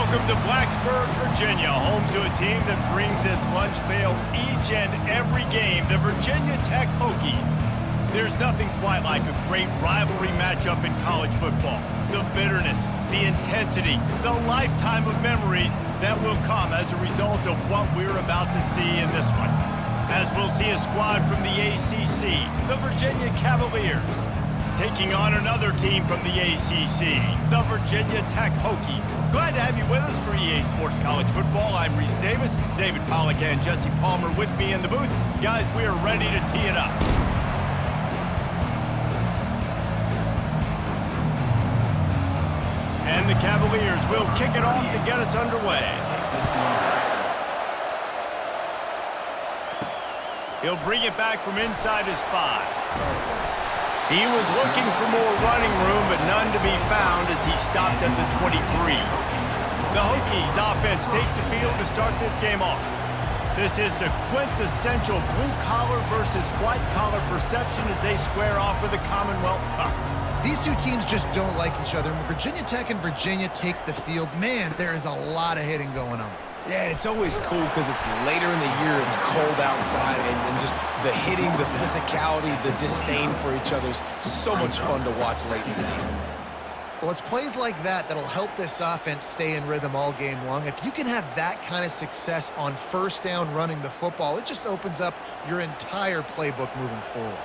Welcome to Blacksburg, Virginia, home to a team that brings this lunch pail each and every game, the Virginia Tech Hokies. There's nothing quite like a great rivalry matchup in college football. The bitterness, the intensity, the lifetime of memories that will come as a result of what we're about to see in this one. As we'll see a squad from the ACC, the Virginia Cavaliers, taking on another team from the ACC, the Virginia Tech Hokies. Glad to have you with us for EA Sports College Football. I'm Reese Davis, David Pollack and Jesse Palmer with me in the booth. Guys, we are ready to tee it up. And the Cavaliers will kick it off to get us underway. He'll bring it back from inside his 5. He was looking for more running room, but none to be found as he stopped at the 23. The Hokies offense takes the field to start this game off. This is a quintessential blue-collar versus white-collar perception as they square off for the Commonwealth Cup. These two teams just don't like each other. When Virginia Tech and Virginia take the field, man, there is a lot of hitting going on. Yeah, and it's always cool because it's later in the year, it's cold outside, and just the hitting, the physicality, the disdain for each other's so much fun to watch late in the season. Well, it's plays like that that'll help this offense stay in rhythm all game long. If you can have that kind of success on first down running the football, it just opens up your entire playbook moving forward.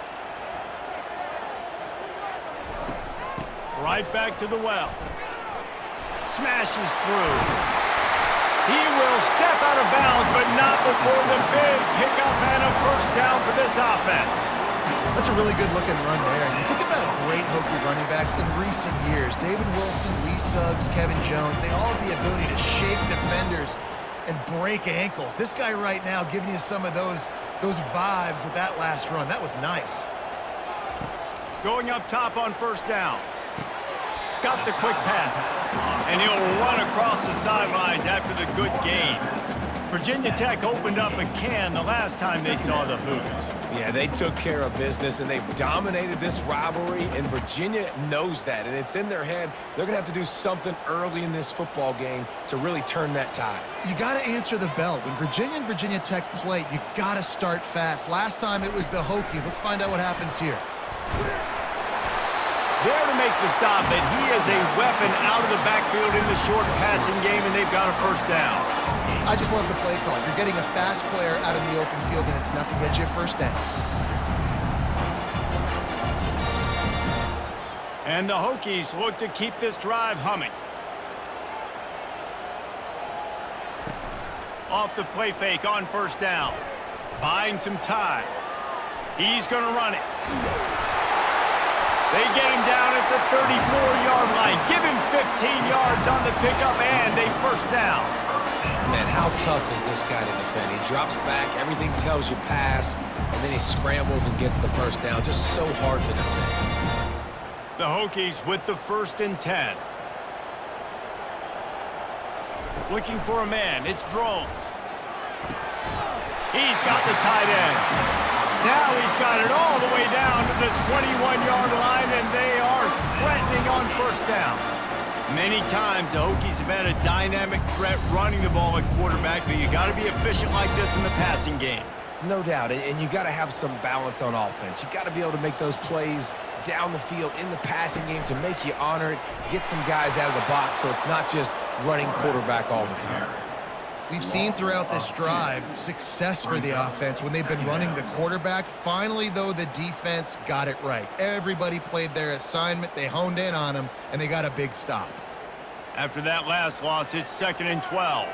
Right back to the well. Smashes through. He will step out of bounds, but not before the big pickup and a first down for this offense. That's a really good-looking run there. And you think about great Hokie running backs in recent years. David Wilson, Lee Suggs, Kevin Jones, they all have the ability to shake defenders and break ankles. This guy right now giving you some of those vibes with that last run. That was nice. Going up top on first down. Got the quick pass. And he'll run across the sidelines after the good gain. Virginia Tech opened up a can the last time they saw the Hoos. Yeah, they took care of business, and they've dominated this rivalry, and Virginia knows that, and it's in their head. They're going to have to do something early in this football game to really turn that tide. You got to answer the bell. When Virginia and Virginia Tech play, you got to start fast. Last time it was the Hokies. Let's find out what happens here. There to make the stop, but he is a weapon out of the backfield in the short passing game, and they've got a first down. I just love the play call. You're getting a fast player out in the open field, and it's enough to get you a first down. And the Hokies look to keep this drive humming. Off the play fake on first down. Buying some time. He's going to run it. They get him down at the 34-yard line. Give him 15 yards on the pickup and a first down. Man, how tough is this guy to defend? He drops back, everything tells you pass, and then he scrambles and gets the first down. Just so hard to defend. The Hokies with the 1st and 10. Looking for a man. It's Drones. He's got the tight end. Now he's got it all the way down to the 21-yard line, and they are threatening on first down. Many times the Hokies have had a dynamic threat running the ball at quarterback, but you got to be efficient like this in the passing game. No doubt, and you got to have some balance on offense. You got to be able to make those plays down the field in the passing game to make you honor it, get some guys out of the box so it's not just running quarterback all the time. We've seen throughout this drive success for the offense when they've been running the quarterback. Finally, though, the defense got it right. Everybody played their assignment. They honed in on them, and they got a big stop. After that last loss, it's 2nd and 12.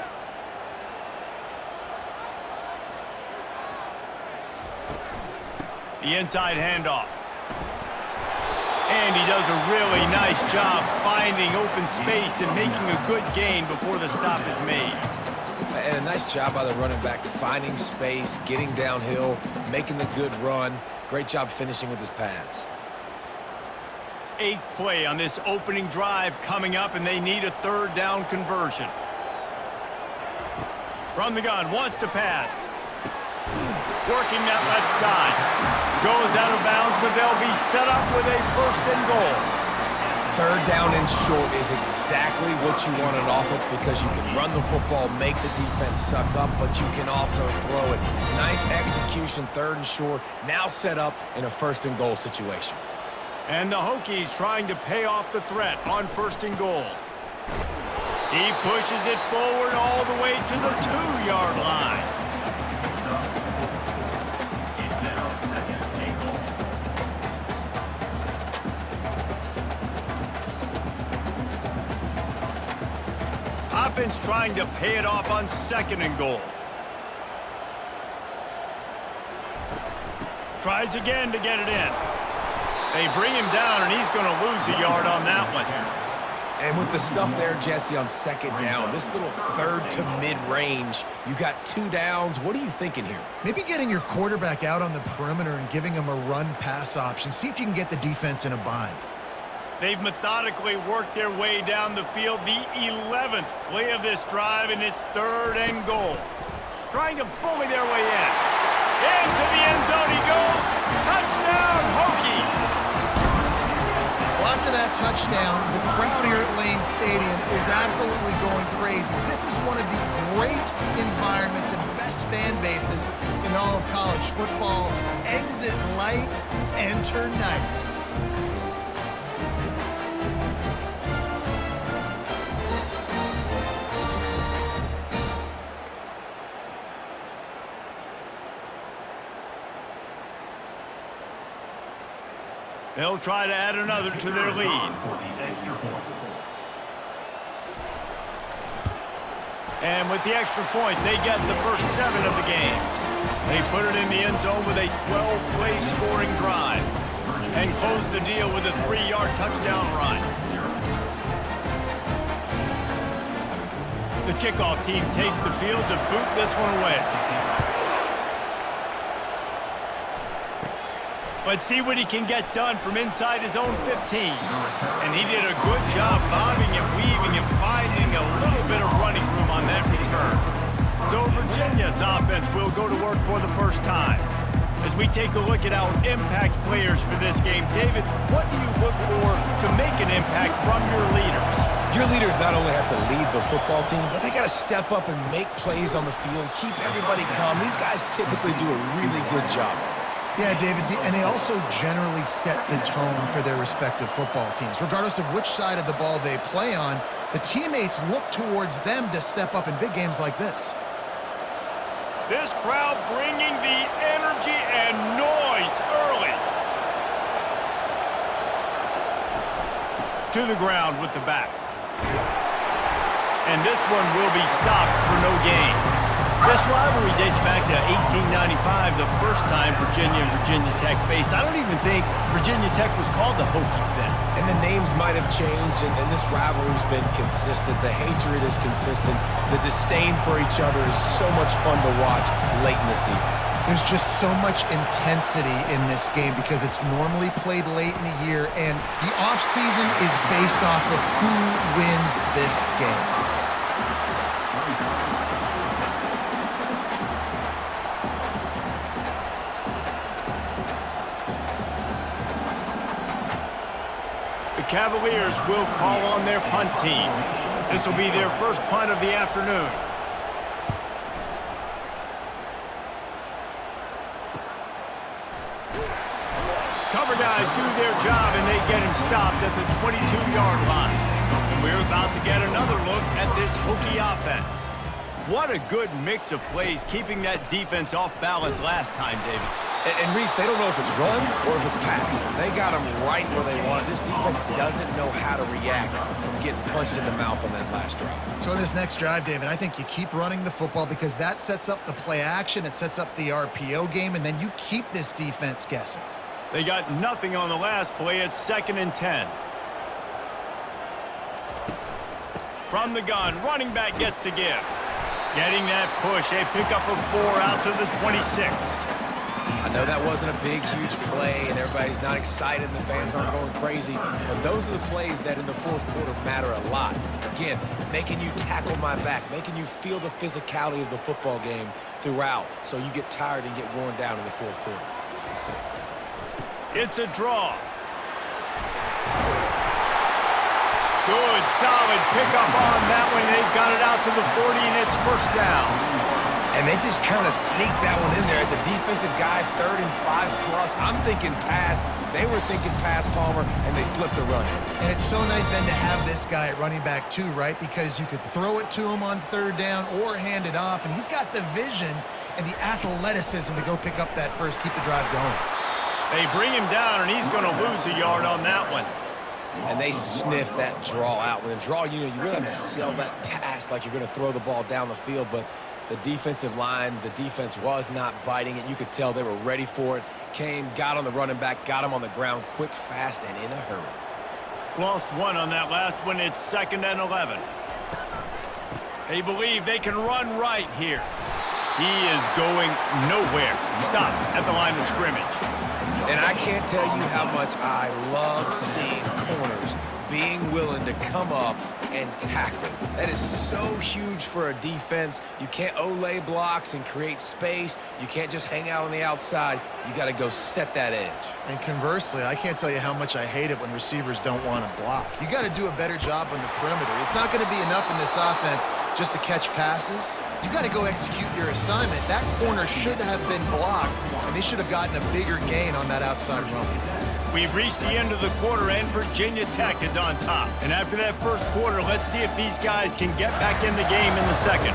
The inside handoff. And he does a really nice job finding open space and making a good gain before the stop is made. And a nice job by the running back, finding space, getting downhill, making the good run. Great job finishing with his pads. 8th play on this opening drive coming up, and they need a 3rd down conversion. From the gun, wants to pass. Working that left side. Goes out of bounds, but they'll be set up with a 1st and goal. Third down and short is exactly what you want on offense because you can run the football, make the defense suck up, but you can also throw it. Nice execution, third and short, now set up in a first and goal situation. And the Hokies trying to pay off the threat on first and goal. He pushes it forward all the way to the 2-yard line. Offense trying to pay it off on second and goal. Tries again to get it in. They bring him down, and he's going to lose a yard on that one. And with the stuff there, Jesse, on second down, this little third to mid-range, you got 2 downs. What are you thinking here? Maybe getting your quarterback out on the perimeter and giving him a run-pass option. See if you can get the defense in a bind. They've methodically worked their way down the field. The 11th play of this drive, and it's third and goal. Trying to bully their way in. Into the end zone he goes. Touchdown, Hokies! Well, after that touchdown, the crowd here at Lane Stadium is absolutely going crazy. This is one of the great environments and best fan bases in all of college football. Exit light, enter night. They'll try to add another to their lead. And with the extra point, they get the first 7 of the game. They put it in the end zone with a 12-play scoring drive and close the deal with a 3-yard touchdown run. The kickoff team takes the field to boot this one away. Let's see what he can get done from inside his own 15. And he did a good job bobbing and weaving and finding a little bit of running room on that return. So Virginia's offense will go to work for the first time. As we take a look at our impact players for this game, David, what do you look for to make an impact from your leaders? Your leaders not only have to lead the football team, but they got to step up and make plays on the field, keep everybody calm. These guys typically do a really good job of it. Yeah, David, and they also generally set the tone for their respective football teams. Regardless of which side of the ball they play on, the teammates look towards them to step up in big games like this. This crowd bringing the energy and noise early. To the ground with the back. And this one will be stopped for no gain. This rivalry dates back to 1895, the first time Virginia and Virginia Tech faced. I don't even think Virginia Tech was called the Hokies then. And the names might have changed, and this rivalry's been consistent. The hatred is consistent. The disdain for each other is so much fun to watch late in the season. There's just so much intensity in this game because it's normally played late in the year, and the offseason is based off of who wins this game. The Cavaliers will call on their punt team. This will be their first punt of the afternoon. Cover guys do their job, and they get him stopped at the 22-yard line. And we're about to get another look at this Hokie offense. What a good mix of plays, keeping that defense off balance last time, David. And Reese, they don't know if it's run or if it's pass. They got them right where they want it. This defense doesn't know how to react from getting punched in the mouth on that last drive. So in this next drive, David, I think you keep running the football because that sets up the play action, it sets up the RPO game, and then you keep this defense guessing. They got nothing on the last play. It's 2nd and 10. From the gun, running back gets to give. Getting that push, a pickup of 4 out to the 26. I know that wasn't a big, huge play, and everybody's not excited, and the fans aren't going crazy, but those are the plays that in the fourth quarter matter a lot. Again, making you tackle my back, making you feel the physicality of the football game throughout, so you get tired and get worn down in the fourth quarter. It's a draw. solid pickup on that one. They've got it out to the 40, and it's first down. And they just kind of sneaked that one in there as a defensive guy, 3rd and 5+. I'm thinking pass. They were thinking pass, Palmer, and they slipped the run in. And it's so nice then to have this guy at running back too, right? Because you could throw it to him on 3rd down or hand it off, and he's got the vision and the athleticism to go pick up that first, keep the drive going. They bring him down, and he's going to lose a yard on that one. And they sniff that draw out. When a draw, you really have to sell that pass like you're going to throw the ball down the field, but the defensive line, the defense was not biting it. You could tell they were ready for it. Came, got on the running back, got him on the ground quick, fast, and in a hurry. Lost one on that last one. It's 2nd and 11. They believe they can run right here. He is going nowhere. Stop at the line of scrimmage. And I can't tell you how much I love seeing corners being willing to come up and tackle. That is so huge for a defense. You can't Olay blocks and create space. You can't just hang out on the outside. You got to go set that edge. And conversely, I can't tell you how much I hate it when receivers don't want to block. You got to do a better job on the perimeter. It's not going to be enough in this offense just to catch passes. You've got to go execute your assignment. That corner should have been blocked, and they should have gotten a bigger gain on that outside run. We've reached the end of the quarter, and Virginia Tech is on top. And after that first quarter, let's see if these guys can get back in the game in the second.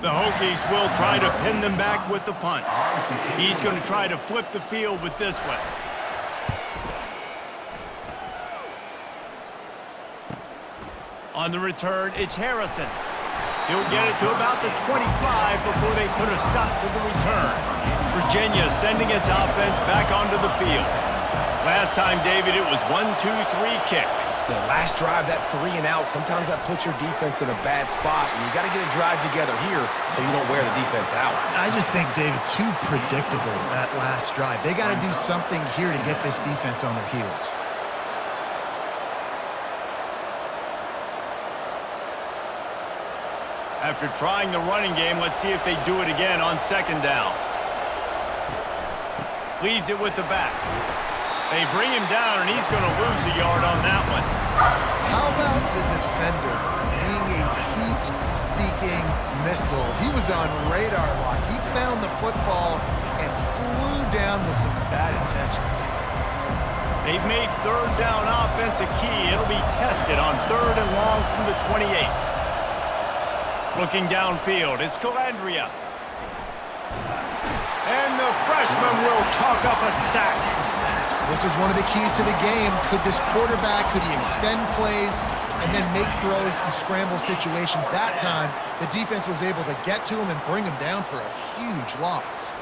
The Hokies will try to pin them back with the punt. He's going to try to flip the field with this one. On the return, it's Harrison. He'll get it to about the 25 before they put a stop to the return. Virginia sending its offense back onto the field. Last time, David, it was 1-2-3 kick. The last drive, that 3 and out, sometimes that puts your defense in a bad spot, and you got to get a drive together here so you don't wear the defense out. I just think, David, too predictable, that last drive. They got to do something here to get this defense on their heels. After trying the running game, let's see if they do it again on 2nd down. Leaves it with the back. They bring him down, and he's going to lose a yard on that one. How about the defender being a heat-seeking missile? He was on radar lock. He found the football and flew down with some bad intentions. They've made 3rd down offense a key. It'll be tested on 3rd and long from the 28. Looking downfield, it's Calandria. And the freshman will chalk up a sack. This was one of the keys to the game. Could this quarterback, could he extend plays and then make throws in scramble situations? That time, the defense was able to get to him and bring him down for a huge loss.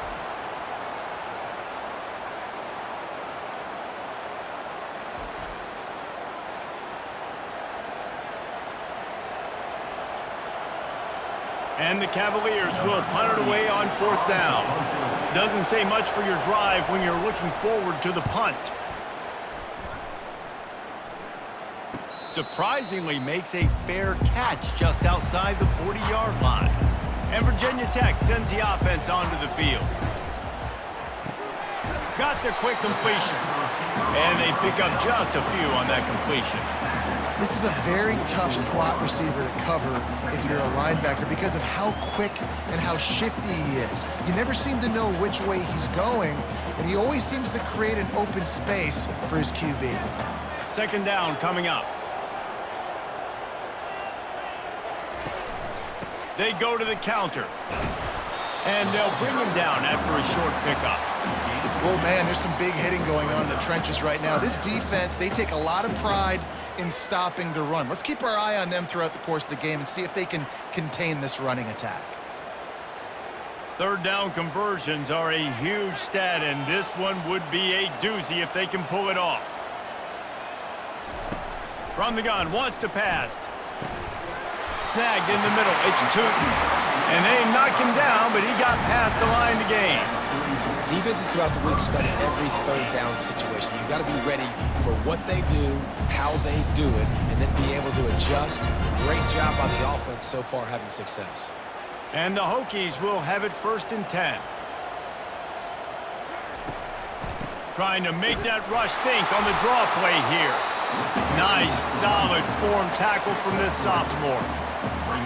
And the Cavaliers will punt it away on 4th down. Doesn't say much for your drive when you're looking forward to the punt. Surprisingly makes a fair catch just outside the 40-yard line. And Virginia Tech sends the offense onto the field. Got the quick completion. And they pick up just a few on that completion. This is a very tough slot receiver to cover if you're a linebacker because of how quick and how shifty he is. You never seem to know which way he's going, and he always seems to create an open space for his QB. 2nd down coming up. They go to the counter. And they'll bring him down after a short pickup. Well, man, there's some big hitting going on in the trenches right now. This defense, they take a lot of pride in stopping the run. Let's keep our eye on them throughout the course of the game and see if they can contain this running attack. 3rd down conversions are a huge stat, and this one would be a doozy if they can pull it off. From the gun, wants to pass. Snagged in the middle, it's Tootin. And they knock him down, but he got past the line to gain. Defenses throughout the week study every 3rd down situation. You've got to be ready for what they do, how they do it, and then be able to adjust. Great job by the offense so far having success. And the Hokies will have it 1st and 10. Trying to make that rush think on the draw play here. Nice, solid form tackle from this sophomore.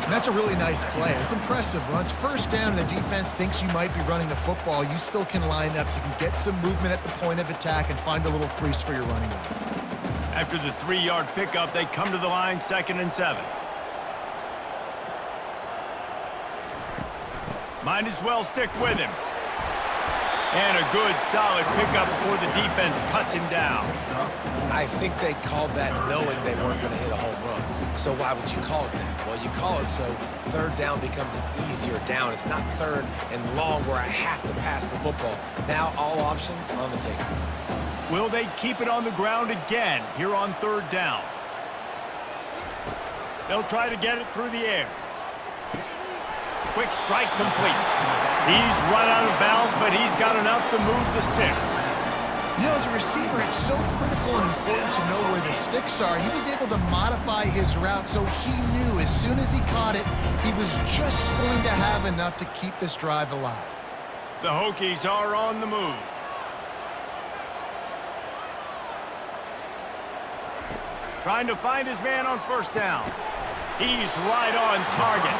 And that's a really nice play. It's impressive. When it's first down and the defense thinks you might be running the football, you still can line up. You can get some movement at the point of attack and find a little crease for your running back. After the 3-yard pickup, they come to the line, 2nd and 7. Might as well stick with him. And a good, solid pickup before the defense cuts him down. I think they called that knowing they weren't going to hit a home run. So why would you call it that? Well, you call it so 3rd down becomes an easier down. It's not 3rd and long where I have to pass the football. Now all options on the table. Will they keep it on the ground again here on 3rd down? They'll try to get it through the air. Quick strike complete. He's run out of bounds, but he's got enough to move the sticks. You know, as a receiver, it's so critical and important to know where the sticks are. He was able to modify his route so he knew as soon as he caught it, he was just going to have enough to keep this drive alive. The Hokies are on the move. Trying to find his man on 1st down. He's right on target.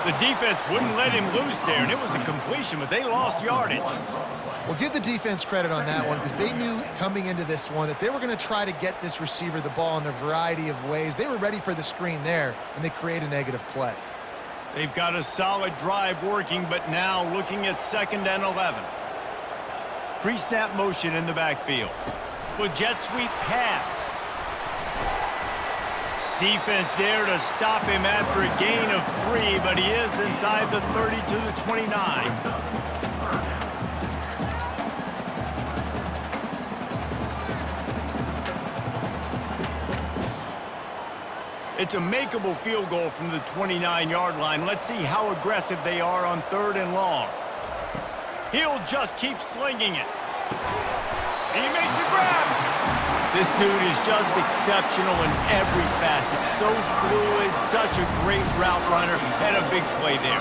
The defense wouldn't let him loose there, and it was a completion, but they lost yardage. Well, give the defense credit on that one because they knew coming into this one that they were going to try to get this receiver the ball in a variety of ways. They were ready for the screen there, and they create a negative play. They've got a solid drive working, but now looking at 2nd and 11. Pre-snap motion in the backfield. With jet sweep pass. Defense there to stop him after a gain of 3, but he is inside the 30 to the 29. It's a makeable field goal from the 29-yard line. Let's see how aggressive they are on 3rd and long. He'll just keep slinging it. He makes a grab. This dude is just exceptional in every facet. So fluid, such a great route runner, and a big play there.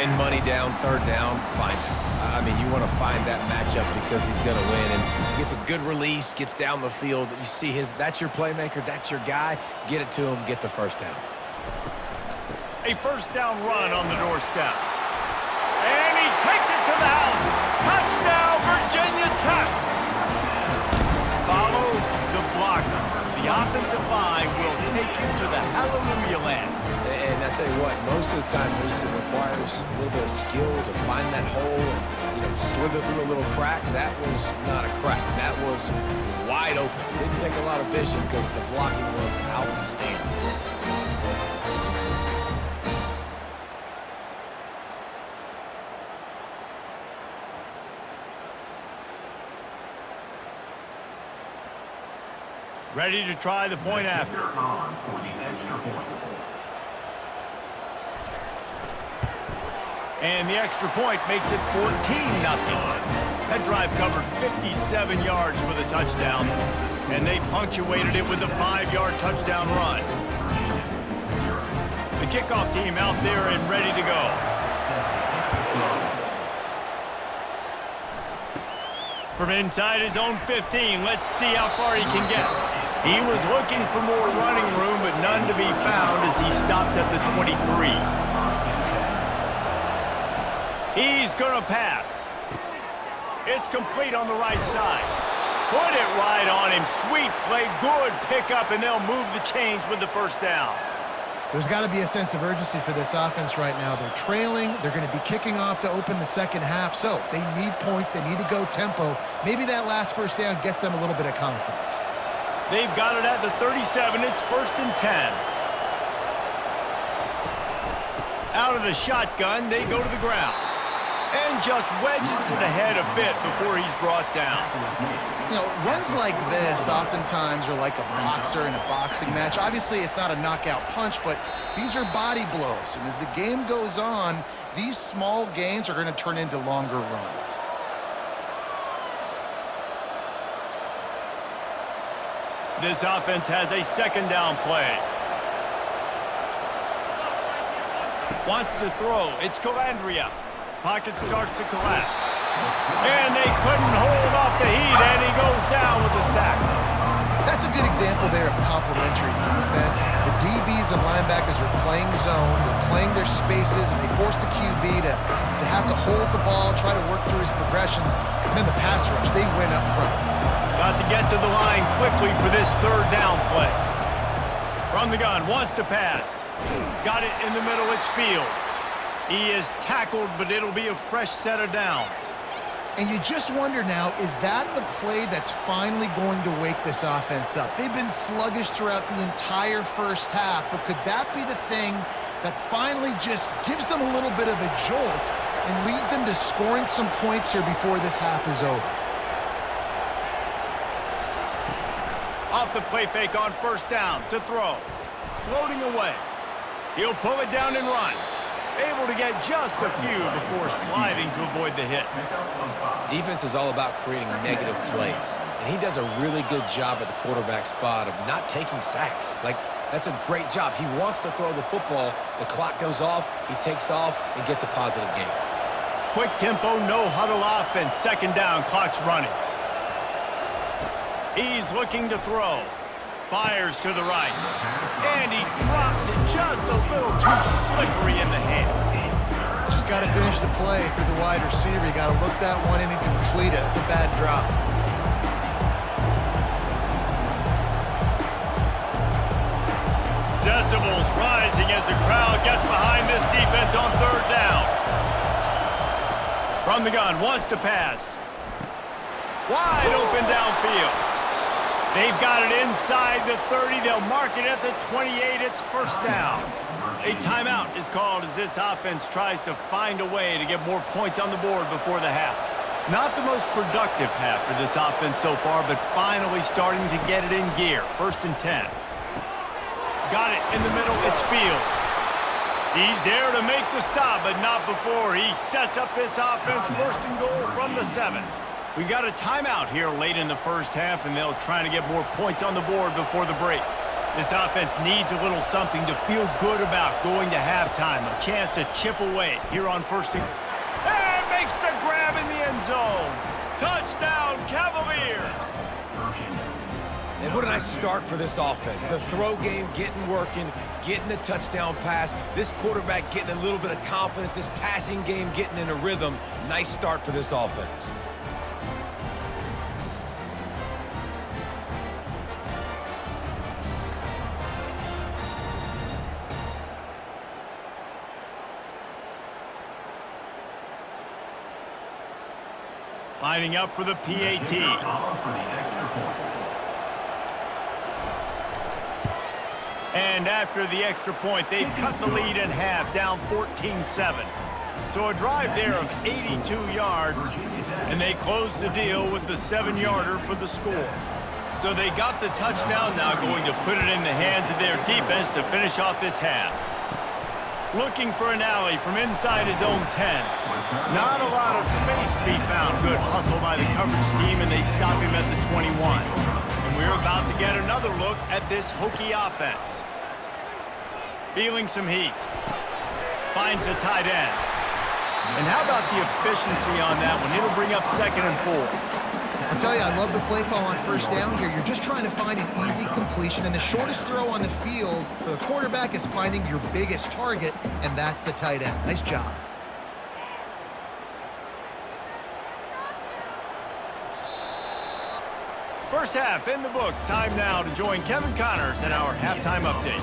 And money down, 3rd down, find him. I mean, you want to find that matchup because he's going to win. And gets a good release, gets down the field. You see that's your playmaker, that's your guy. Get it to him, get the 1st down. A 1st down run on the doorstep. And he takes it to the house. Touchdown, Virginia Tech. Follow the blocker. The offensive line will take you to the hallelujah land. And I tell you what, most of the time, Lisa, requires a little bit of skill to find that hole and, slither through a little crack. That was not a crack. That was wide open. Didn't take a lot of vision because the blocking was outstanding. Ready to try the point after. And the extra point makes it 14-0. That drive covered 57 yards for the touchdown, and they punctuated it with a 5-yard touchdown run. The kickoff team out there and ready to go. From inside his own 15, let's see how far he can get. He was looking for more running room, but none to be found as he stopped at the 23. He's going to pass. It's complete on the right side. Put it right on him. Sweet play, good pickup, and they'll move the chains with the 1st down. There's got to be a sense of urgency for this offense right now. They're trailing. They're going to be kicking off to open the 2nd half, so they need points. They need to go tempo. Maybe that last 1st down gets them a little bit of confidence. They've got it at the 37. It's 1st and 10. Out of the shotgun, they go to the ground. And just wedges it ahead a bit before he's brought down. Runs like this oftentimes are like a boxer in a boxing match. Obviously, it's not a knockout punch, but these are body blows. And as the game goes on, these small gains are going to turn into longer runs. This offense has a 2nd down play. Wants to throw. It's Calandria. Pocket starts to collapse. And they couldn't hold off the heat, and he goes down with a sack. That's a good example there of spaces, and they force the QB to have to hold the ball, try to work through his progressions, and then the pass rush, they win up front. Got to get to the line quickly for this third down play. From the gun, wants to pass. Got it in the middle, it's Fields. He is tackled, but it'll be a fresh set of downs. And you just wonder now, is that the play that's finally going to wake this offense up? They've been sluggish throughout the entire first half, but could that be the thing that finally just gives them a little bit of a jolt and leads them to scoring some points here before this half is over? Off the play fake on first down to throw. Floating away. He'll pull it down and run. Able to get just a few before sliding to avoid the hit. Defense is all about creating negative plays, and he does a really good job at the quarterback spot of not taking sacks. Like, that's a great job. He wants to throw the football. The clock goes off, he takes off, and gets a positive gain. Quick tempo, no huddle offense. Second down, clock's running. He's looking to throw. Fires to the right. And he drops it just a little too slippery in the hands. Just got to finish the play for the wide receiver. You got to look that one in and complete it. It's a bad drop. Decibels rising as the crowd gets behind this defense on third down. From the gun, wants to pass. Wide open downfield. They've got it inside the 30. They'll mark it at the 28. It's first down. A timeout is called as this offense tries to find a way to get more points on the board before the half. Not the most productive half for this offense so far, but finally starting to get it in gear. First and 10. Got it in the middle. It's Fields. He's there to make the stop, but not before he sets up this offense. First and goal from the 7. We got a timeout here late in the first half, and they'll try to get more points on the board before the break. This offense needs a little something to feel good about going to halftime. A chance to chip away here on first and... And makes the grab in the end zone. Touchdown, Cavaliers! And what a nice start for this offense. The throw game getting working, getting the touchdown pass. This quarterback getting a little bit of confidence. This passing game getting in a rhythm. Nice start for this offense. Lining up for the PAT. And after the extra point, they've cut the lead in half, down 14-7. So a drive there of 82 yards, and they close the deal with the 7-yarder for the score. So they got the touchdown, now going to put it in the hands of their defense to finish off this half. Looking for an alley from inside his own 10. Not a lot of space to be found. Good hustle by the coverage team, and they stop him at the 21. And we're about to get another look at this Hokie offense. Feeling some heat. Finds the tight end. And how about the efficiency on that one? It'll bring up second and 4. I'll tell you, I love the play call on first down here. You're just trying to find an easy completion, and the shortest throw on the field for the quarterback is finding your biggest target, and that's the tight end. Nice job. First half in the books. Time now to join Kevin Connors in our halftime update.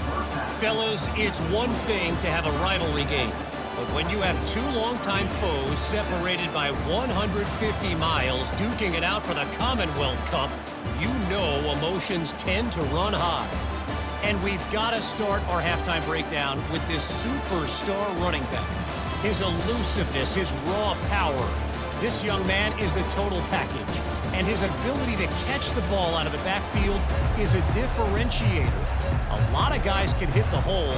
Fellas, it's one thing to have a rivalry game, but when you have two longtime foes separated by 150 miles duking it out for the Commonwealth Cup, you know emotions tend to run high. And we've got to start our halftime breakdown with this superstar running back. His elusiveness, his raw power. This young man is the total package. And his ability to catch the ball out of the backfield is a differentiator. A lot of guys can hit the hole.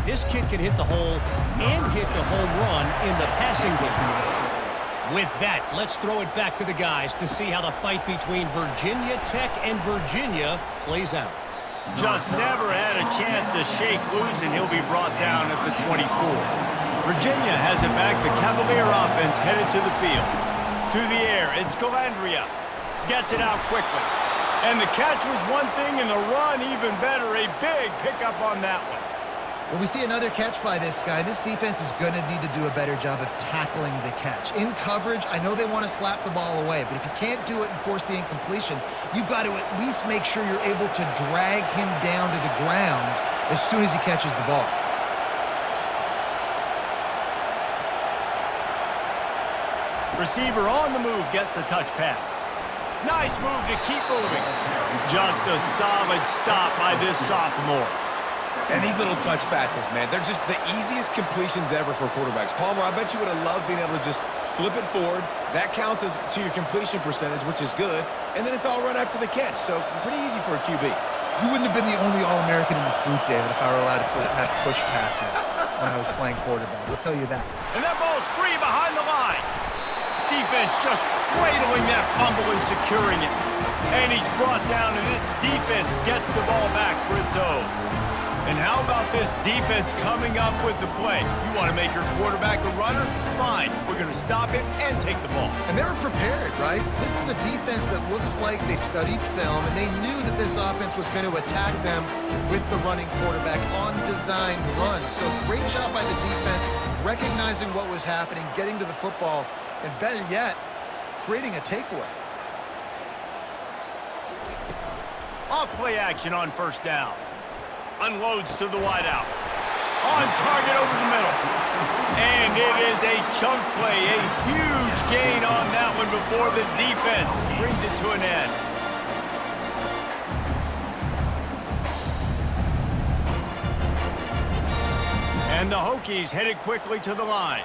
This kid can hit the hole and hit the home run in the passing game. With that, let's throw it back to the guys to see how the fight between Virginia Tech and Virginia plays out. Just never had a chance to shake loose, and he'll be brought down at the 24. Virginia has it back. The Cavalier offense headed to the field. To the air, it's Calandria. Gets it out quickly. And the catch was one thing, and the run even better. A big pickup on that one. Well, we see another catch by this guy. This defense is going to need to do a better job of tackling the catch. In coverage, I know they want to slap the ball away, but if you can't do it and force the incompletion, you've got to at least make sure you're able to drag him down to the ground as soon as he catches the ball. Receiver on the move gets the touch pass. Nice move to keep moving. Just a solid stop by this sophomore. And these little touch passes, man, they're just the easiest completions ever for quarterbacks. Palmer, I bet you would have loved being able to just flip it forward. That counts as to your completion percentage, which is good. And then it's all run after the catch, so pretty easy for a QB. You wouldn't have been the only All-American in this booth, David, if I were allowed to have push passes when I was playing quarterback. I'll tell you that. And that ball's free behind the line. Defense just cradling that fumble and securing it. And he's brought down, and this defense gets the ball back for its own. And how about this defense coming up with the play? You want to make your quarterback a runner? Fine. We're going to stop him and take the ball. And they were prepared, right? This is a defense that looks like they studied film, and they knew that this offense was going to attack them with the running quarterback on designed runs. So great job by the defense, recognizing what was happening, getting to the football, and better yet, creating a takeaway. Off play action on first down. Unloads to the wideout. On target over the middle. And it is a chunk play. A huge gain on that one before the defense brings it to an end. And the Hokies headed quickly to the line.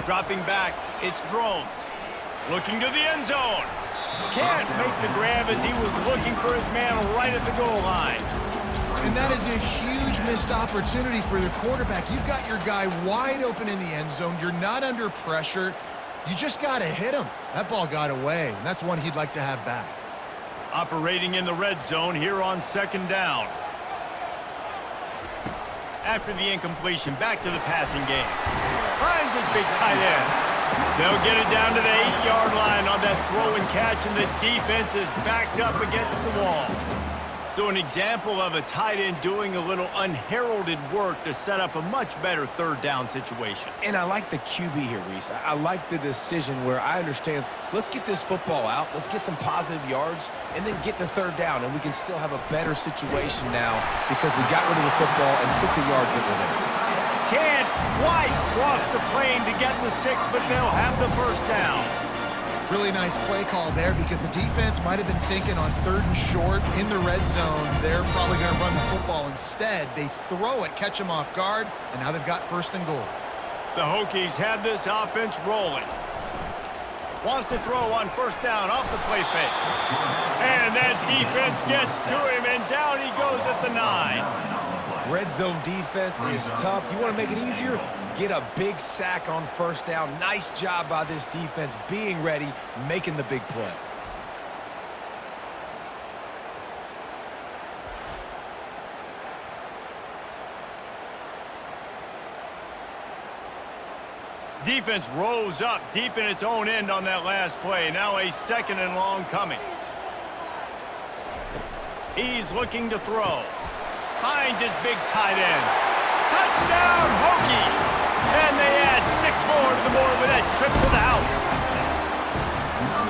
Dropping back, it's Drones. Looking to the end zone. Can't make the grab as he was looking for his man right at the goal line. And that is a huge missed opportunity for the quarterback. You've got your guy wide open in the end zone. You're not under pressure. You just got to hit him. That ball got away, and that's one he'd like to have back. Operating in the red zone here on second down. After the incompletion, back to the passing game. Finds his big tight end. They'll get it down to the 8-yard line on that throw and catch, and the defense is backed up against the wall. So an example of a tight end doing a little unheralded work to set up a much better third down situation. And I like the QB here, Reese. I like the decision where I understand, let's get this football out, let's get some positive yards, and then get to third down, and we can still have a better situation now because we got rid of the football and took the yards that were there. Can't quite cross the plane to get the 6, but they'll have the first down. Really nice play call there because the defense might have been thinking on third and short in the red zone. They're probably going to run the football instead. They throw it, catch them off guard, and now they've got first and goal. The Hokies have this offense rolling. Wants to throw on first down off the play fake. And that defense gets to him, and down he goes at the 9. Red zone defense is tough. You want to make it easier? Get a big sack on first down. Nice job by this defense being ready, making the big play. Defense rose up deep in its own end on that last play. Now a second and long coming. He's looking to throw. Finds his big tight end. Touchdown, Hokies! And they add 6 more to the board with that trip to the house.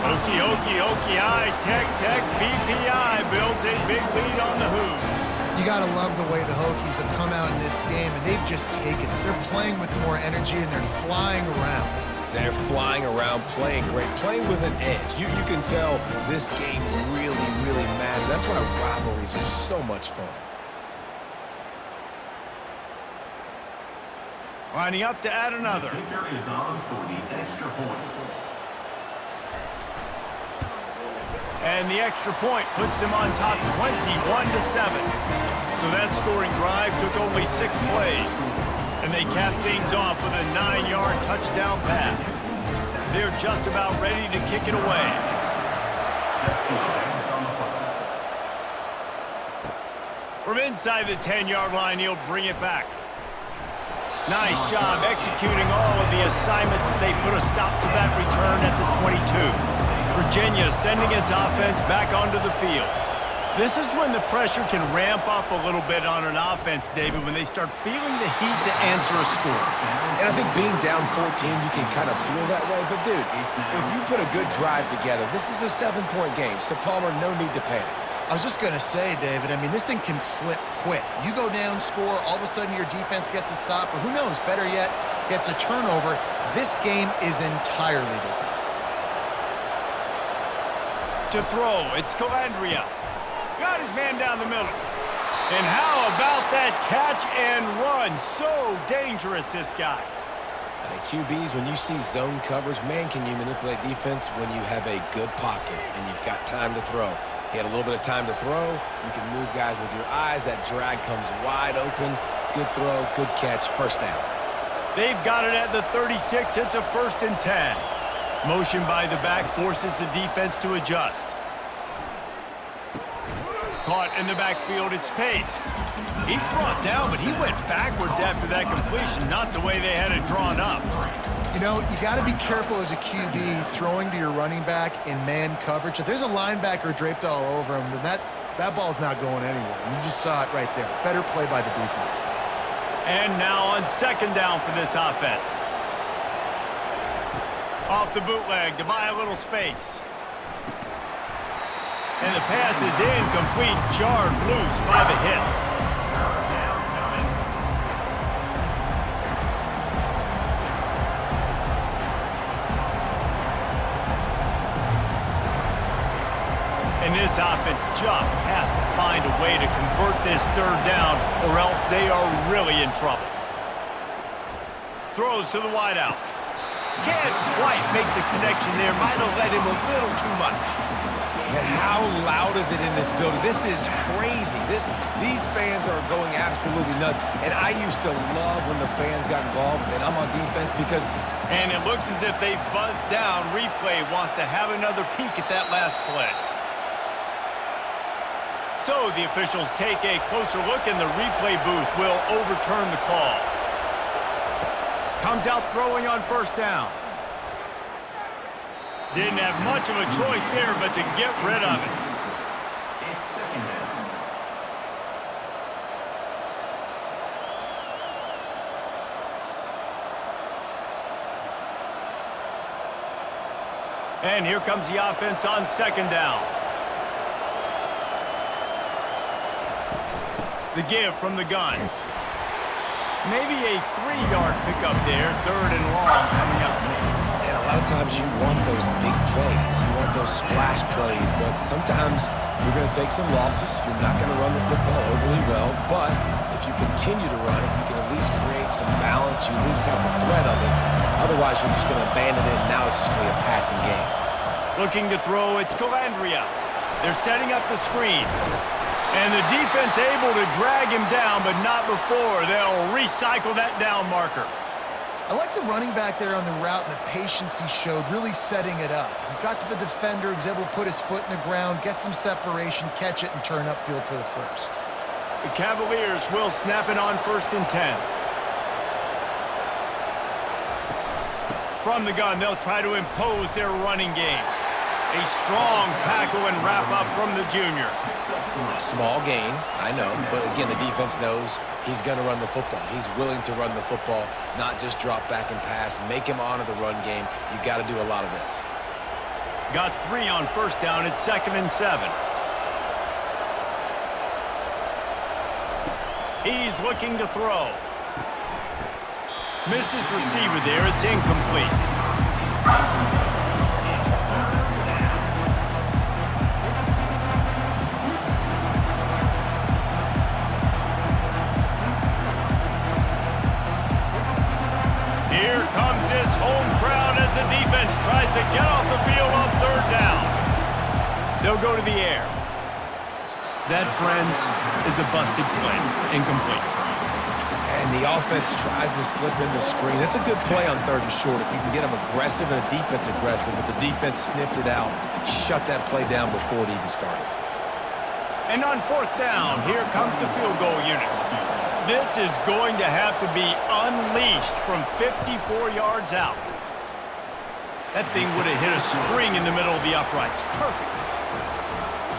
Hokie, Hokie, Hokie, Tech, VPI builds a big lead on the Hoos. You got to love the way the Hokies have come out in this game, and they've just taken it. They're playing with more energy, and they're flying around. They're flying around, playing great, playing with an edge. You can tell this game really, really matters. That's why rivalries are so much fun. Lining up to add another. Kicker is on for the extra point. And the extra point puts them on top 21-7. So that scoring drive took only 6 plays. And they capped things off with a 9-yard touchdown pass. They're just about ready to kick it away. From inside the 10-yard line, he'll bring it back. Nice job executing all of the assignments as they put a stop to that return at the 22. Virginia sending its offense back onto the field. This is when the pressure can ramp up a little bit on an offense, David, when they start feeling the heat to answer a score. And I think being down 14, you can kind of feel that way. But, dude, if you put a good drive together, this is a 7-point game. So, Palmer, no need to panic. I was just going to say, David, I mean, this thing can flip quick. You go down, score, all of a sudden your defense gets a stop, or who knows, better yet, gets a turnover. This game is entirely different. To throw, it's Calandria. Got his man down the middle. And how about that catch and run? So dangerous, this guy. QBs, when you see zone coverage, man, can you manipulate defense when you have a good pocket and you've got time to throw. He had a little bit of time to throw. You can move guys with your eyes. That drag comes wide open. Good throw, good catch, first down. They've got it at the 36. It's a 1st and 10. Motion by the back forces the defense to adjust. Caught in the backfield, it's Pace. He's brought down, but he went backwards after that completion, not the way they had it drawn up. You know, you got to be careful as a QB throwing to your running back in man coverage. If there's a linebacker draped all over him, then that ball's not going anywhere. And you just saw it right there. Better play by the defense. And now on 2nd down for this offense. Off the bootleg to buy a little space. And the pass is incomplete, jarred loose by the hit. And this offense just has to find a way to convert this 3rd down, or else they are really in trouble. Throws to the wideout. Can't quite make the connection there. Might have led him a little too much. And how loud is it in this building? This is crazy. These fans are going absolutely nuts. And I used to love when the fans got involved, and I'm on defense because... And it looks as if they've buzzed down. Replay wants to have another peek at that last play. So the officials take a closer look, and the replay booth will overturn the call. Comes out throwing on 1st down. Didn't have much of a choice there, but to get rid of it. It's 2nd down. And here comes the offense on 2nd down. The give from the gun. Maybe a 3-yard pickup there, 3rd and long coming up. And a lot of times you want those big plays. You want those splash plays, but sometimes you're going to take some losses. You're not going to run the football overly well, but if you continue to run it, you can at least create some balance. You at least have the threat of it. Otherwise, you're just going to abandon it, and now it's just going to be a passing game. Looking to throw, it's Calandria. They're setting up the screen. And the defense able to drag him down, but not before. They'll recycle that down marker. I like the running back there on the route and the patience he showed, really setting it up. He got to the defender, he was able to put his foot in the ground, get some separation, catch it, and turn upfield for the 1st. The Cavaliers will snap it on 1st and 10. From the gun, they'll try to impose their running game. A strong tackle and wrap-up from the junior. Small gain, I know, but again, the defense knows he's going to run the football. He's willing to run the football, not just drop back and pass, make him honor the run game. You got to do a lot of this. Got 3 on 1st down. It's 2nd and 7. He's looking to throw. Missed his receiver there. It's incomplete. Here comes this home crowd as the defense tries to get off the field on 3rd down. They'll go to the air. That, friends, is a busted play. Incomplete. And the offense tries to slip in the screen. That's a good play on 3rd and short if you can get them aggressive and the defense aggressive, but the defense sniffed it out, shut that play down before it even started. And on 4th down, here comes the field goal unit. This is going to have to be unleashed from 54 yards out. That thing would have hit a string in the middle of the uprights. Perfect.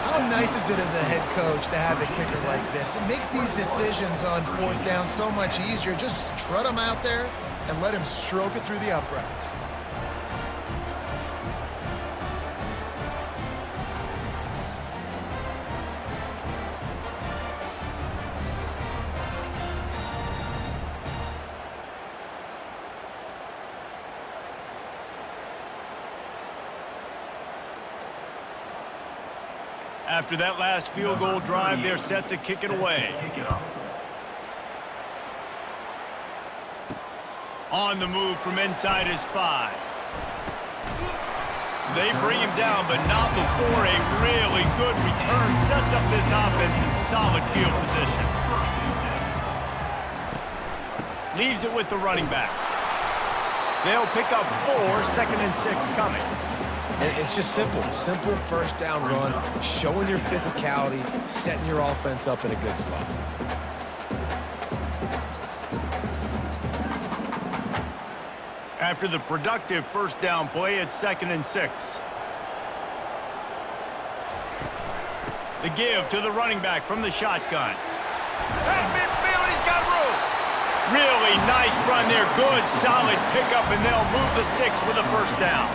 How nice is it as a head coach to have a kicker like this? It makes these decisions on fourth down so much easier. Just strut him out there and let him stroke it through the uprights. After that last field goal drive, they're set to kick it away. On the move from inside his 5. They bring him down, but not before a really good return sets up this offense in solid field position. Leaves it with the running back. They'll pick up 4, 2nd and 6 coming. And it's just simple first down run, showing your physicality, setting your offense up in a good spot. After the productive first down play, it's 2nd and 6. The give to the running back from the shotgun. At midfield, he's got room. Really nice run there. Good, solid pickup, and they'll move the sticks with a first down.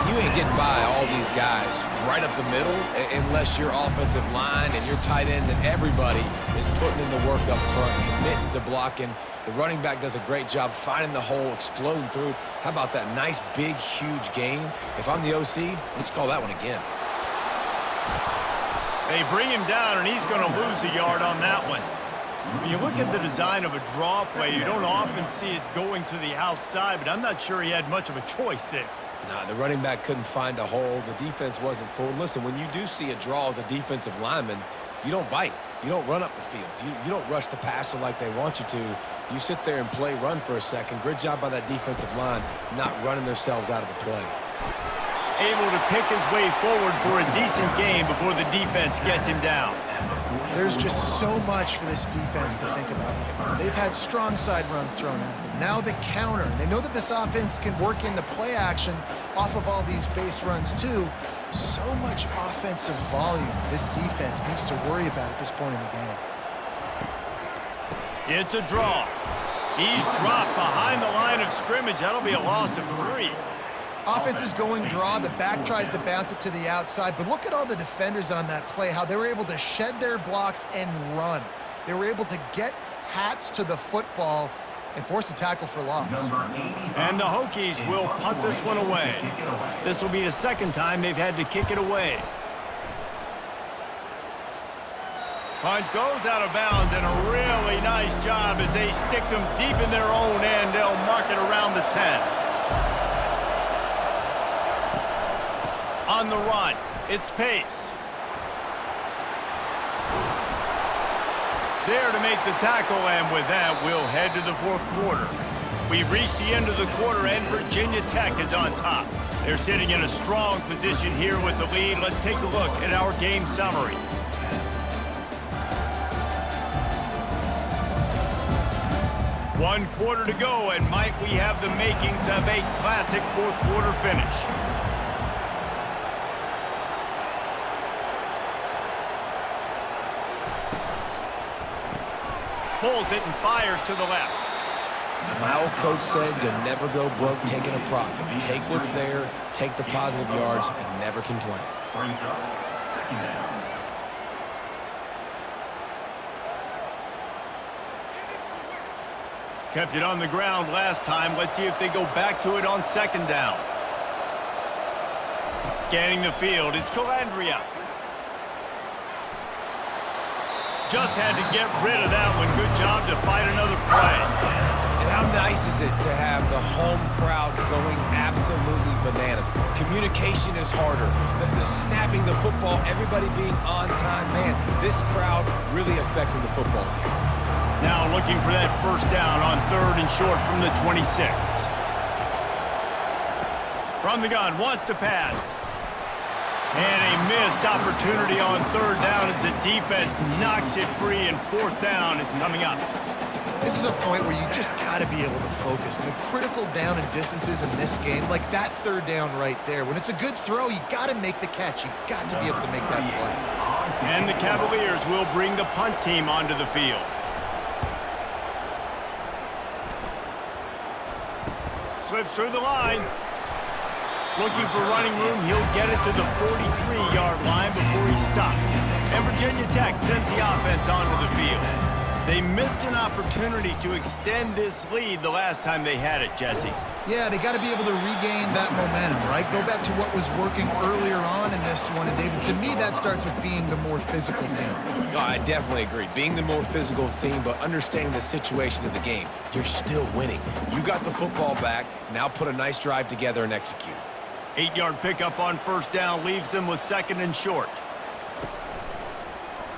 You ain't getting by all these guys right up the middle unless your offensive line and your tight ends and everybody is putting in the work up front, committing to blocking. The running back does a great job finding the hole, exploding through. How about that nice, big, huge gain? If I'm the OC, let's call that one again. They bring him down, and he's going to lose a yard on that one. When you look at the design of a draw play, you don't often see it going to the outside, but I'm not sure he had much of a choice there. Nah, the running back couldn't find a hole. The defense wasn't full. Listen, when you do see a draw as a defensive lineman, you don't bite. You don't run up the field. You don't rush the passer like they want you to. You sit there and play run for a second. Great job by that defensive line not running themselves out of the play. Able to pick his way forward for a decent game before the defense gets him down. There's just so much for this defense to think about. They've had strong side runs thrown at them. Now the counter. They know that this offense can work into play action off of all these base runs too. So much offensive volume this defense needs to worry about at this point in the game. It's a draw. He's dropped behind the line of scrimmage. That'll be a loss of 3. Offense is going draw. The back tries to bounce it to the outside. But look at all the defenders on that play, how they were able to shed their blocks and run. They were able to get hats to the football and force a tackle for loss. And the Hokies will punt this one away. This will be the second time they've had to kick it away. Punt goes out of bounds, and a really nice job as they stick them deep in their own end. They'll mark it around the 10. On the run, it's Pace. There to make the tackle, and with that, we'll head to the fourth quarter. We've reached the end of the quarter, and Virginia Tech is on top. They're sitting in a strong position here with the lead. Let's take a look at our game summary. One quarter to go, and might we have the makings of a classic fourth quarter finish. Pulls it and fires to the left. My old coach said you'll never go broke taking a profit. Take what's there, take the positive yards, and never complain. Brings up 2nd down. Kept it on the ground last time. Let's see if they go back to it on 2nd down. Scanning the field, it's Calandria. Just had to get rid of that one. Good job to fight another play. And how nice is it to have the home crowd going absolutely bananas? Communication is harder. The snapping the football, everybody being on time. Man, this crowd really affecting the football game. Now looking for that first down on 3rd and short from the 26. From the gun, wants to pass. And a missed opportunity on 3rd down as the defense knocks it free, and 4th down is coming up. This is a point where you just got to be able to focus. The critical down and distances in this game, like that third down right there, when it's a good throw, you got to make the catch. You got to be able to make that play. And the Cavaliers will bring the punt team onto the field. Slips through the line. Looking for running room, he'll get it to the 43-yard line before he stopped. And Virginia Tech sends the offense onto the field. They missed an opportunity to extend this lead the last time they had it, Jesse. Yeah, they got to be able to regain that momentum, right? Go back to what was working earlier on in this one. And, David, to me, that starts with being the more physical team. No, I definitely agree. Being the more physical team, but understanding the situation of the game. You're still winning. You got the football back. Now put a nice drive together and execute. 8-yard pickup on first down leaves them with 2nd and short.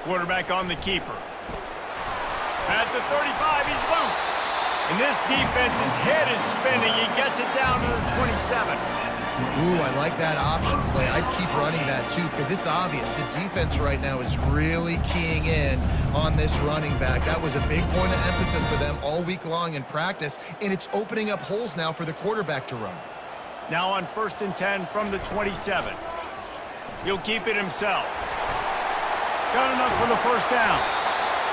Quarterback on the keeper. At the 35, he's loose. And this defense's head is spinning. He gets it down to the 27. Ooh, I like that option play. I'd keep running that too because it's obvious the defense right now is really keying in on this running back. That was a big point of emphasis for them all week long in practice, and it's opening up holes now for the quarterback to run. Now on 1st and 10 from the 27. He'll keep it himself. Got enough for the first down.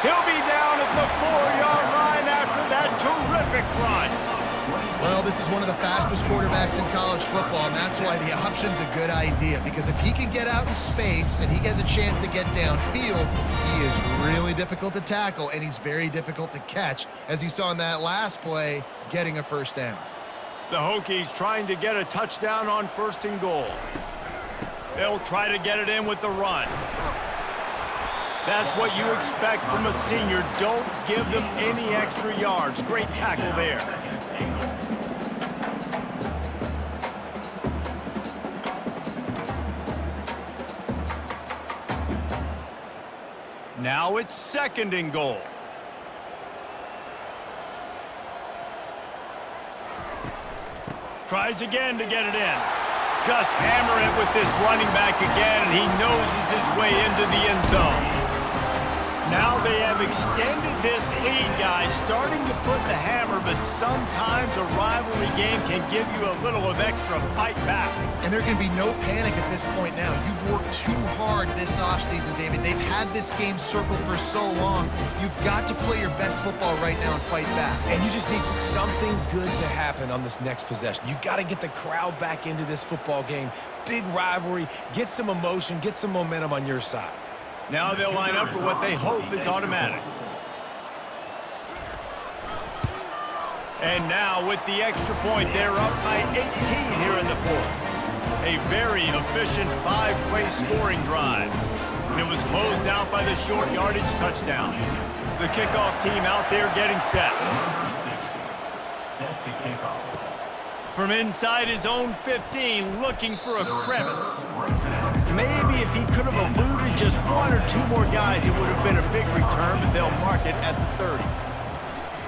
He'll be down at the 4-yard line after that terrific run. Well, this is one of the fastest quarterbacks in college football, and that's why the option's a good idea, because if he can get out in space and he has a chance to get downfield, he is really difficult to tackle, and he's very difficult to catch, as you saw in that last play, getting a first down. The Hokies trying to get a touchdown on 1st and goal. They'll try to get it in with the run. That's what you expect from a senior. Don't give them any extra yards. Great tackle there. Now it's 2nd and goal. Tries again to get it in. Just hammer it with this running back again, and he noses his way into the end zone. Now they have extended this lead, guys, starting to put the hammer, but sometimes a rivalry game can give you a little of extra fight back. And there can be no panic at this point now. You've worked too hard this offseason, David. They've had this game circled for so long. You've got to play your best football right now and fight back. And you just need something good to happen on this next possession. You got to get the crowd back into this football game. Big rivalry. Get some emotion. Get some momentum on your side. Now they'll line up for what they hope is automatic. And now with the extra point, they're up by 18 here in the 4th. A very efficient 5-play scoring drive. And it was closed out by the short yardage touchdown. The kickoff team out there getting set. Set to kickoff. From inside his own 15, looking for a crevice. Maybe if he could have eluded just 1 or 2 more guys, it would have been a big return, but they'll mark it at the 30.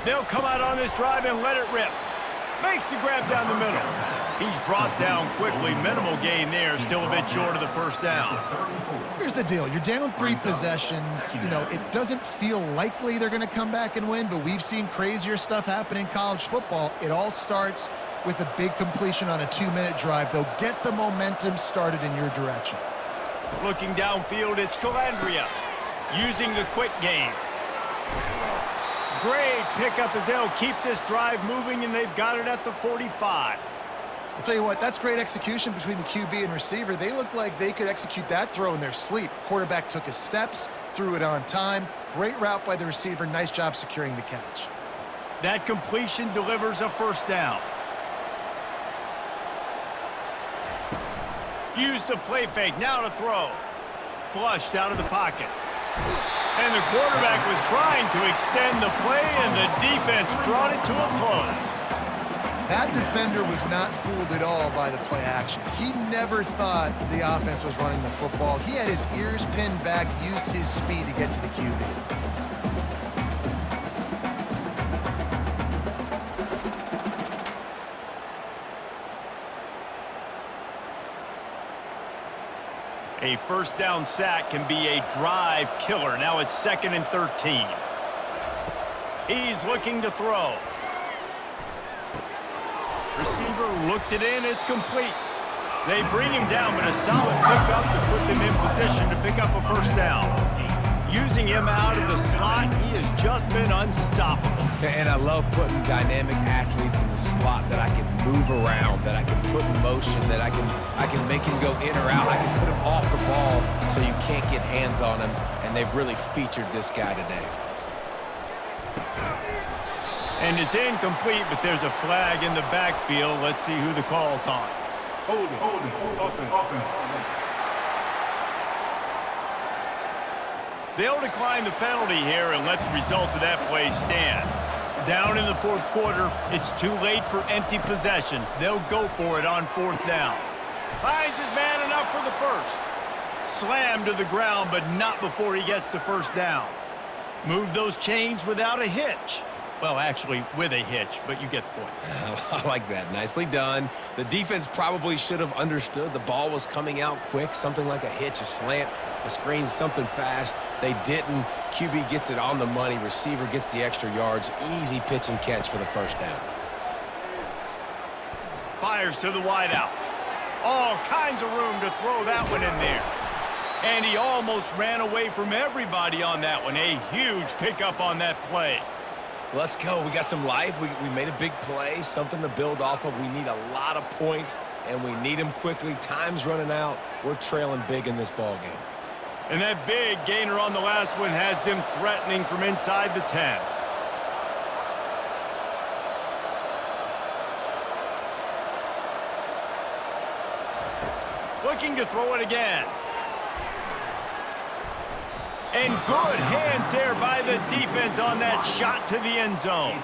They'll come out on this drive and let it rip. Makes the grab down the middle. He's brought down quickly. Minimal gain there, still a bit short of the first down. Here's the deal. You're down 3 possessions. You know, it doesn't feel likely they're going to come back and win, but we've seen crazier stuff happen in college football. It all starts with a big completion on a 2-minute drive. They'll get the momentum started in your direction. Looking downfield, it's Calandria using the quick game. Great pickup as they'll keep this drive moving, and they've got it at the 45. I'll tell you what, that's great execution between the QB and receiver. They look like they could execute that throw in their sleep. Quarterback took his steps, threw it on time. Great route by the receiver. Nice job securing the catch. That completion delivers a first down. Use the play fake, now to throw. Flushed out of the pocket. And the quarterback was trying to extend the play, and the defense brought it to a close. That defender was not fooled at all by the play action. He never thought the offense was running the football. He had his ears pinned back, used his speed to get to the QB. A first down sack can be a drive killer. Now it's 2nd and 13. He's looking to throw. Receiver looks it in. It's complete. They bring him down, but a solid pickup to put them in position to pick up a first down. Using him out of the slot, he has just been unstoppable. And I love putting dynamic athletes in the slot that I can move around, that I can put in motion, that I can make him go in or out. I can put him off the ball so you can't get hands on him, and they've really featured this guy today. And it's incomplete, but there's a flag in the backfield. Let's see who the call's on. Holding, offense. They'll decline the penalty here and let the result of that play stand. Down in the fourth quarter, it's too late for empty possessions. They'll go for it on fourth down. Finds his man enough for the first. Slammed to the ground, but not before he gets the first down. Move those chains without a hitch. Well, actually, with a hitch, but you get the point. I like that. Nicely done. The defense probably should have understood the ball was coming out quick, something like a hitch, a slant, a screen, something fast. They didn't. QB gets it on the money. Receiver gets the extra yards. Easy pitch and catch for the first down. Fires to the wideout. All kinds of room to throw that one in there. And he almost ran away from everybody on that one. A huge pickup on that play. Let's go. We got some life. We made a big play, something to build off of. We need a lot of points, and we need them quickly. Time's running out. We're trailing big in this ball game. And that big gainer on the last one has them threatening from inside the 10. Looking to throw it again. And good hands there by the defense on that shot to the end zone.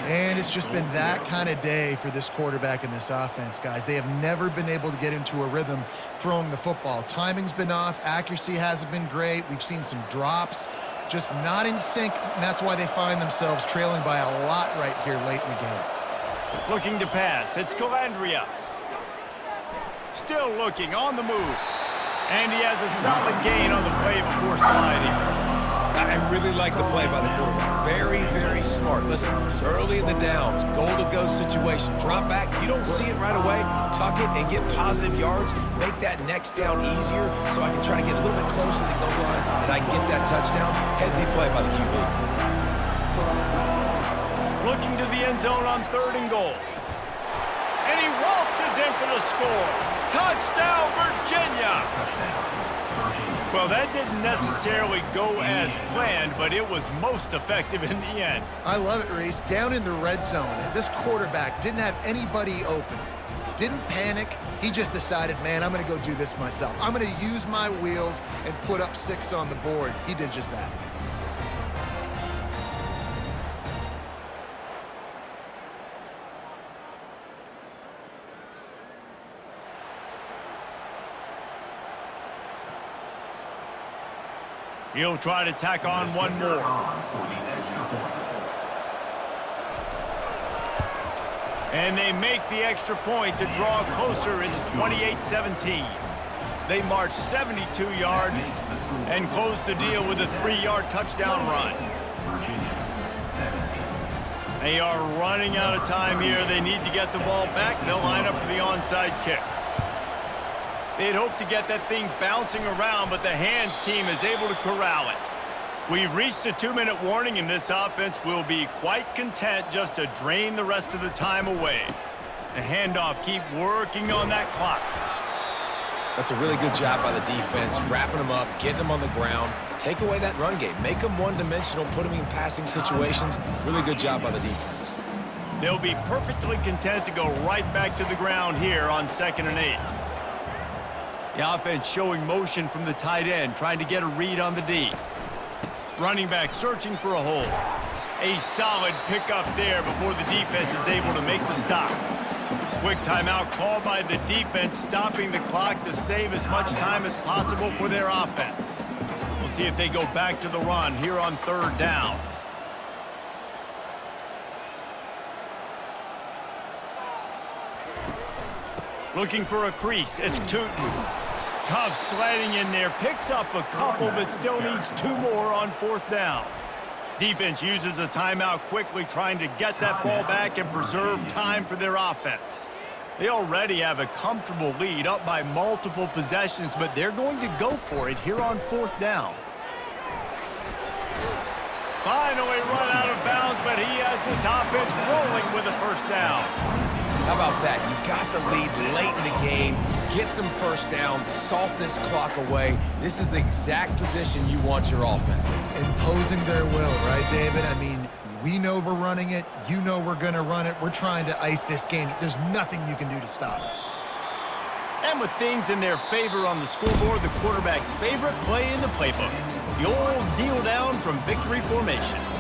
And it's just been that kind of day for this quarterback and this offense, guys. They have never been able to get into a rhythm throwing the football. Timing's been off. Accuracy hasn't been great. We've seen some drops, just not in sync, and that's why they find themselves trailing by a lot right here late in the game. Looking to pass. It's Calandria. Still looking on the move. And he has a solid gain on the play before sliding. I really like the play by the quarterback. Very, very smart. Listen, early in the downs, goal-to-go situation. Drop back, you don't see it right away. Tuck it and get positive yards. Make that next down easier so I can try to get a little bit closer to the goal line and I can get that touchdown. Headsy play by the QB. Looking to the end zone on 3rd and goal. And he waltzes in for the score. Touchdown, Virginia! Well, that didn't necessarily go as planned, but it was most effective in the end. I love it, Reese. Down in the red zone, this quarterback didn't have anybody open. Didn't panic. He just decided, man, I'm going to go do this myself. I'm going to use my wheels and put up 6 on the board. He did just that. He'll try to tack on one more. And they make the extra point to draw closer. It's 28-17. They march 72 yards and close the deal with a 3-yard touchdown run. They are running out of time here. They need to get the ball back. They'll line up for the onside kick. They'd hope to get that thing bouncing around, but the hands team is able to corral it. We've reached a 2-minute warning, and this offense will be quite content just to drain the rest of the time away. The handoff, keep working on that clock. That's a really good job by the defense, wrapping them up, getting them on the ground. Take away that run game. Make them one-dimensional, put them in passing situations. Really good job by the defense. They'll be perfectly content to go right back to the ground here on 2nd and 8. The offense showing motion from the tight end, trying to get a read on the D. Running back searching for a hole. A solid pickup there before the defense is able to make the stop. Quick timeout called by the defense, stopping the clock to save as much time as possible for their offense. We'll see if they go back to the run here on 3rd down. Looking for a crease. It's Tootin. Tough sliding in there. Picks up a couple, but still needs 2 more on 4th down. Defense uses a timeout quickly, trying to get that ball back and preserve time for their offense. They already have a comfortable lead, up by multiple possessions, but they're going to go for it here on 4th down. Finally run out of bounds, but he has this offense rolling with a 1st down. How about that? You got the lead late in the game. Get some 1st downs, salt this clock away. This is the exact position you want your offense in. Imposing their will, right, David? I mean, we know we're running it. You know we're going to run it. We're trying to ice this game. There's nothing you can do to stop us. And with things in their favor on the scoreboard, the quarterback's favorite play in the playbook, the old kneel down from victory formation.